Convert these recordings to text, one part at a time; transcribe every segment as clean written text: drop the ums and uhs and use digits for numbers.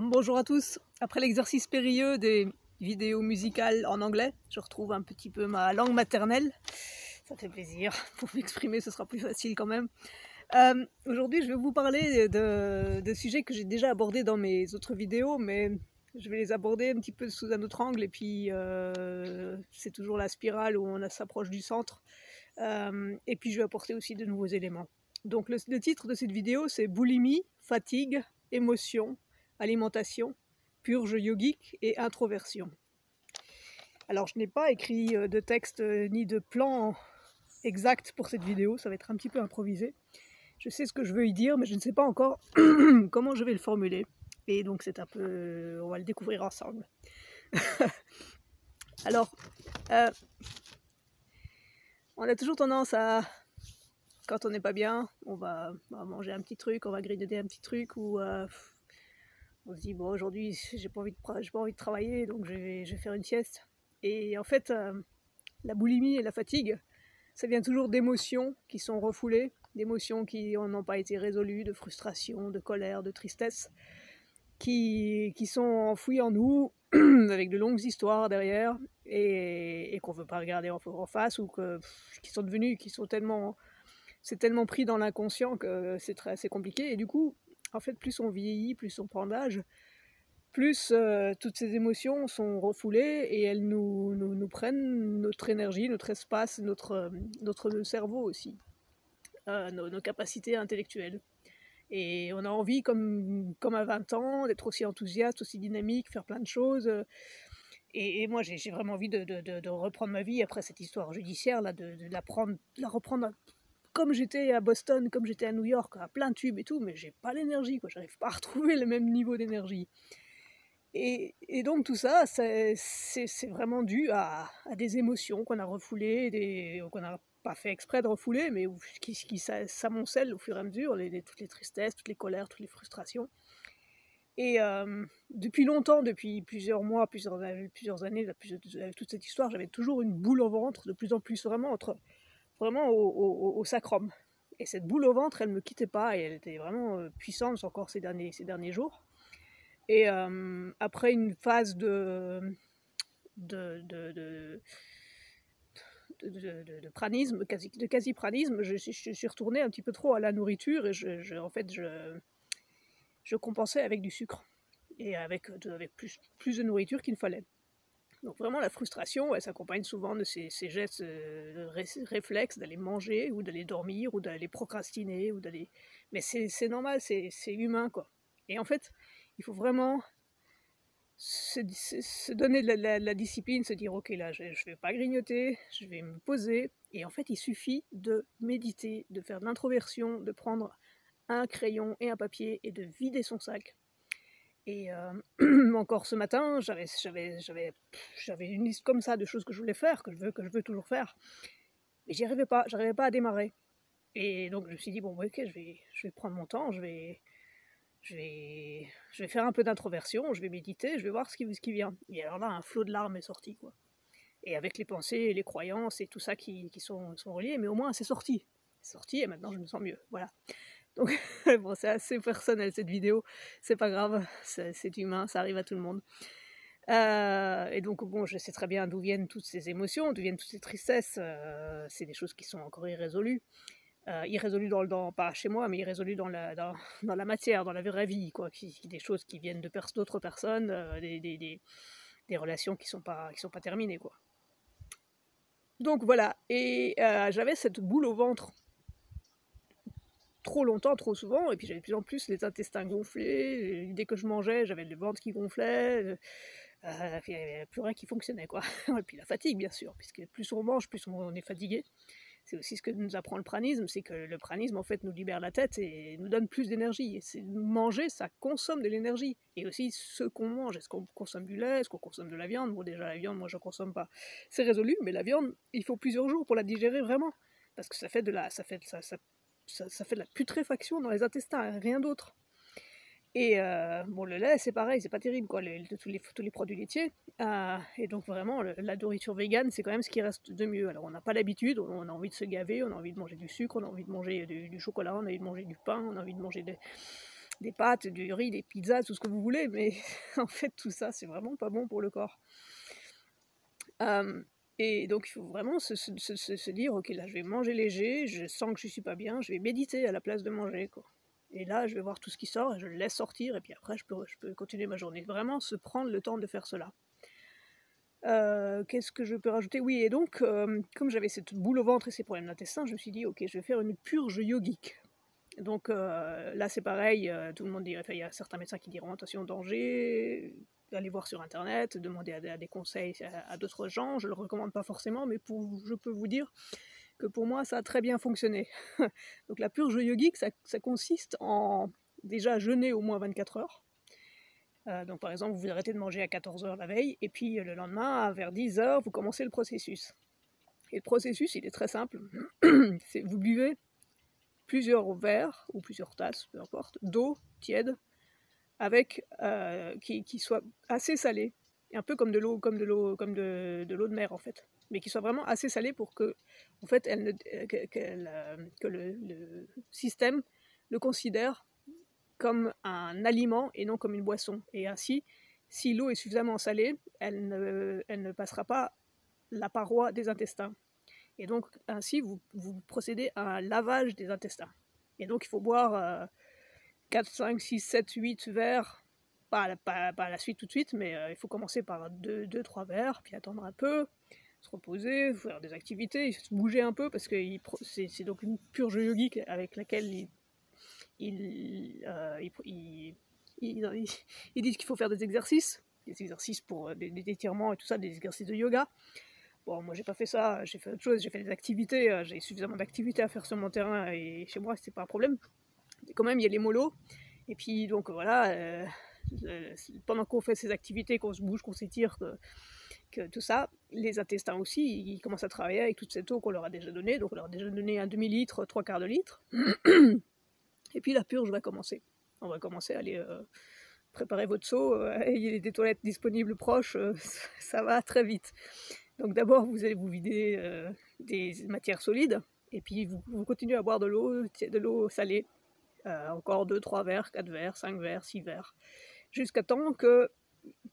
Bonjour à tous. Après l'exercice périlleux des vidéos musicales en anglais, je retrouve un petit peu ma langue maternelle. Ça fait plaisir. Pour m'exprimer, ce sera plus facile quand même. Aujourd'hui, je vais vous parler de sujets que j'ai déjà abordés dans mes autres vidéos, mais je vais les aborder un petit peu sous un autre angle. Et puis, c'est toujours la spirale où on s'approche du centre. Et puis, je vais apporter aussi de nouveaux éléments. Donc, le titre de cette vidéo, c'est Boulimie, fatigue, émotion, alimentation, purge yogique et introversion. Alors, je n'ai pas écrit de texte ni de plan exact pour cette vidéo, ça va être un petit peu improvisé. Je sais ce que je veux y dire, mais je ne sais pas encore comment je vais le formuler. Et donc, c'est un peu... on va le découvrir ensemble. Alors, on a toujours tendance à... Quand on n'est pas bien, on va manger un petit truc, on va grignoter un petit truc, ou on se dit, bon, aujourd'hui, j'ai pas envie de travailler, donc je vais faire une sieste. Et en fait, la boulimie et la fatigue, ça vient toujours d'émotions qui sont refoulées, d'émotions qui n'ont pas été résolues, de frustration, de colère, de tristesse, qui sont enfouies en nous, avec de longues histoires derrière, et qu'on ne veut pas regarder en face, ou qui sont devenus, c'est tellement pris dans l'inconscient que c'est assez compliqué. Et du coup, en fait, plus on vieillit, plus on prend d'âge, plus toutes ces émotions sont refoulées et elles nous prennent notre énergie, notre espace, notre cerveau aussi, nos capacités intellectuelles. Et on a envie, comme à 20 ans, d'être aussi enthousiaste, aussi dynamique, faire plein de choses. Et moi, j'ai vraiment envie de reprendre ma vie après cette histoire judiciaire, là, de la reprendre comme j'étais à Boston, comme j'étais à New York, à plein tube et tout, mais j'ai pas l'énergie, quoi. J'arrive pas à retrouver le même niveau d'énergie. Et donc tout ça, c'est vraiment dû à des émotions qu'on a refoulées, qu'on n'a pas fait exprès de refouler, mais qui s'amoncellent au fur et à mesure, toutes les tristesses, toutes les colères, toutes les frustrations. Et depuis longtemps, depuis plusieurs mois, plusieurs années, avec toute cette histoire, j'avais toujours une boule au ventre, de plus en plus, vraiment au sacrum. Et cette boule au ventre, elle ne me quittait pas, et elle était vraiment puissante encore ces derniers jours. Et après une phase de pranisme, de quasi-pranisme, je suis retournée un petit peu trop à la nourriture, et en fait, je compensais avec du sucre, et avec plus de nourriture qu'il ne fallait. Donc vraiment, la frustration, elle s'accompagne souvent de ces gestes réflexes d'aller manger, ou d'aller dormir, ou d'aller procrastiner, mais c'est normal, c'est humain, quoi. Et en fait, il faut vraiment se donner de la discipline, se dire, ok, là, je vais pas grignoter, je vais me poser. Et en fait, il suffit de méditer, de faire de l'introversion, de prendre un crayon et un papier et de vider son sac. Et encore ce matin, j'avais une liste comme ça de choses que je voulais faire, que je veux toujours faire. Mais j'arrivais pas à démarrer. Et donc je me suis dit, bon, ok, je vais prendre mon temps, je vais faire un peu d'introversion, je vais méditer, je vais voir ce qui vient. Et alors là, un flot de larmes est sorti, quoi. Et avec les pensées et les croyances et tout ça qui sont reliés, mais au moins c'est sorti. C'est sorti et maintenant je me sens mieux, voilà. Donc, bon, c'est assez personnel cette vidéo, c'est pas grave, c'est humain, ça arrive à tout le monde. Et donc, bon, je sais très bien d'où viennent toutes ces émotions, d'où viennent toutes ces tristesses, c'est des choses qui sont encore irrésolues. Irrésolues pas chez moi, mais irrésolues dans la matière, dans la vraie vie, quoi, des choses qui viennent d'autres personnes, des relations qui sont pas terminées, quoi. Donc voilà, et j'avais cette boule au ventre trop longtemps, trop souvent, et puis j'avais de plus en plus les intestins gonflés, dès que je mangeais, j'avais le ventre qui gonflait, puis il n'y avait plus rien qui fonctionnait, quoi. Et puis la fatigue, bien sûr, puisque plus on mange, plus on est fatigué. C'est aussi ce que nous apprend le pranisme, c'est que le pranisme, en fait, nous libère la tête et nous donne plus d'énergie. Et manger, ça consomme de l'énergie. Et aussi ce qu'on mange. Est-ce qu'on consomme du lait? Est-ce qu'on consomme de la viande? Bon, déjà, la viande, moi, je ne consomme pas. C'est résolu, mais la viande, il faut plusieurs jours pour la digérer vraiment. Parce que ça fait de la putréfaction dans les intestins, rien d'autre. Et bon, le lait, c'est pareil, c'est pas terrible, quoi, tous les produits laitiers. Et donc vraiment, la nourriture végane, c'est quand même ce qui reste de mieux. Alors on n'a pas l'habitude, on a envie de se gaver, on a envie de manger du sucre, on a envie de manger du chocolat, on a envie de manger du pain, on a envie de manger des pâtes, du riz, des pizzas, tout ce que vous voulez, mais en fait tout ça c'est vraiment pas bon pour le corps. Et donc il faut vraiment se dire, ok, là je vais manger léger, je sens que je suis pas bien, je vais méditer à la place de manger, quoi. Et là je vais voir tout ce qui sort, et je le laisse sortir, et puis après je peux continuer ma journée. Vraiment se prendre le temps de faire cela. Qu'est-ce que je peux rajouter? Oui, et donc, comme j'avais cette boule au ventre et ces problèmes d'intestin, je me suis dit, ok, je vais faire une purge yogique. Donc là c'est pareil, tout le monde dit, enfin, il y a certains médecins qui diront attention, danger, allez voir sur internet, demander à des conseils à d'autres gens, je le recommande pas forcément, mais je peux vous dire que pour moi ça a très bien fonctionné. Donc la purge yogique, ça consiste en déjà jeûner au moins 24 heures. Donc par exemple, vous arrêtez de manger à 14 heures la veille, et puis le lendemain, vers 10 heures, vous commencez le processus. Et le processus, il est très simple. Vous buvez plusieurs verres, ou plusieurs tasses, peu importe, d'eau tiède, avec, qui soit assez salée, un peu comme de l'eau de mer en fait, mais qui soit vraiment assez salée pour que, en fait, que le système le considère comme un aliment et non comme une boisson. Et ainsi, si l'eau est suffisamment salée, elle ne passera pas la paroi des intestins. Et donc, ainsi, vous procédez à un lavage des intestins. Et donc, il faut boire 4, 5, 6, 7, 8 verres, pas à la suite tout de suite, mais il faut commencer par 2, 3 verres, puis attendre un peu, se reposer, faire des activités, se bouger un peu, parce que c'est donc une purge yogique avec laquelle ils disent qu'il faut faire des exercices pour des étirements et tout ça, des exercices de yoga. Bon, moi j'ai pas fait ça, j'ai fait autre chose, j'ai fait des activités, j'ai suffisamment d'activités à faire sur mon terrain et chez moi c'est pas un problème. Mais quand même il y a les mollos, et puis donc voilà, pendant qu'on fait ces activités, qu'on se bouge, qu'on s'étire, que tout ça, les intestins aussi, ils commencent à travailler avec toute cette eau qu'on leur a déjà donnée, donc on leur a déjà donné un demi-litre, 3/4 de litre, et puis la purge va commencer. On va commencer à aller préparer votre seau, ayez des toilettes disponibles proches, ça va très vite. Donc d'abord, vous allez vous vider des matières solides, et puis vous continuez à boire de l'eau salée, encore 2, 3 verres, 4 verres, 5 verres, 6 verres, jusqu'à temps que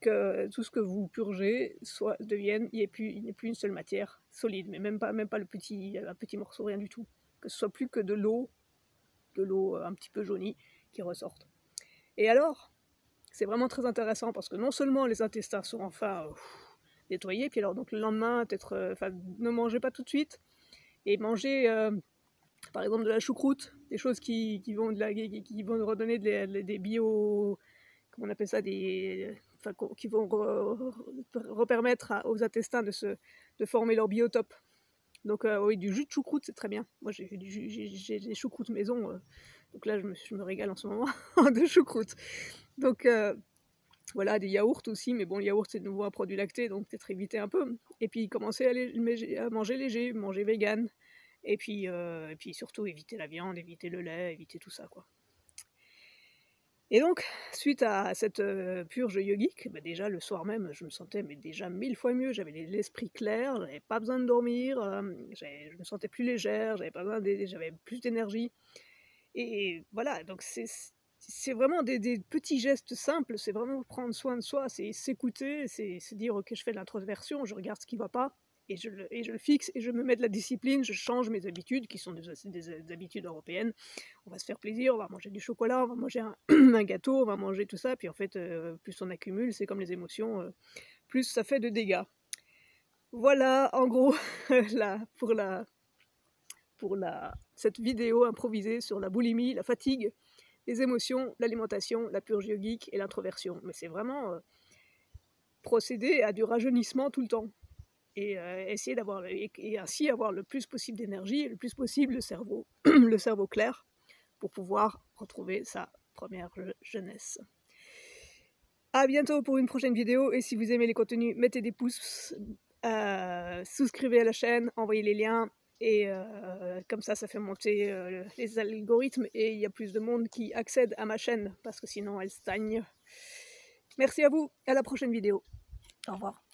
tout ce que vous purgez il n'y ait plus une seule matière solide, mais même pas un petit morceau, rien du tout. Que ce soit plus que de l'eau un petit peu jaunie qui ressorte. Et alors, c'est vraiment très intéressant parce que non seulement les intestins sont enfin nettoyés, puis alors donc le lendemain, peut-être, ne mangez pas tout de suite, et mangez par exemple de la choucroute, des choses qui vont redonner des bio, comment on appelle ça, qui vont repermettre aux intestins de former leur biotope. Donc oui, du jus de choucroute, c'est très bien. Moi j'ai des choucroutes maison, donc là je me régale en ce moment de choucroute. Donc voilà, des yaourts aussi, mais bon, le yaourt c'est de nouveau un produit lacté, donc peut-être éviter un peu. Et puis commencer à manger léger, manger vegan, et puis surtout éviter la viande, éviter le lait, éviter tout ça, quoi. Et donc, suite à cette purge yogique, déjà le soir même, je me sentais déjà 1000 fois mieux, j'avais l'esprit clair, j'avais pas besoin de dormir, je me sentais plus légère, j'avais plus d'énergie. Et voilà, donc c'est vraiment des petits gestes simples, c'est vraiment prendre soin de soi, c'est s'écouter, c'est se dire ok, je fais de l'introspection, je regarde ce qui va pas, et je le fixe, et je me mets de la discipline, je change mes habitudes, qui sont des habitudes européennes. On va se faire plaisir, on va manger du chocolat, on va manger un gâteau, on va manger tout ça, puis en fait, plus on accumule, c'est comme les émotions, plus ça fait de dégâts. Voilà, en gros, là, pour cette vidéo improvisée sur la boulimie, la fatigue, les émotions, l'alimentation, la purge yogique et l'introversion. Mais c'est vraiment procéder à du rajeunissement tout le temps. Et essayer et ainsi avoir le plus possible d'énergie et le plus possible le cerveau clair pour pouvoir retrouver sa première jeunesse. À bientôt pour une prochaine vidéo, et si vous aimez les contenus, mettez des pouces, souscrivez à la chaîne, envoyez les liens, et comme ça fait monter les algorithmes, et il y a plus de monde qui accède à ma chaîne, parce que sinon elle stagne. Merci à vous, à la prochaine vidéo. Au revoir.